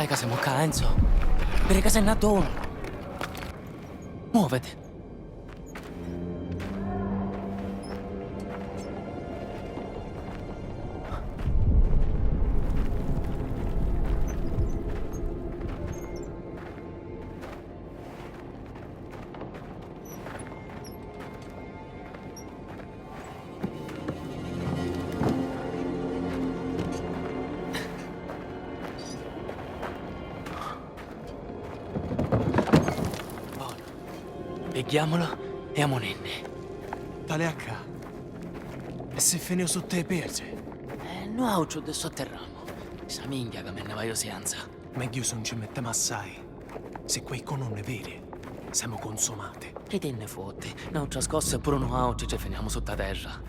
sai che siamo qua, Enzo? Per che sei nato uno. Muovete. Pieghiamolo e amonenne. Tale acca. E se finio su te perse? No aucio de sotterramo. Sa minchia che me ne vai sianza. Meglio se non ci mettiamo assai. Se qualcuno non ne vede, siamo consumate. Che te ne fotte? Un'altra scossa e pure un aucio ci finiamo sottoterra.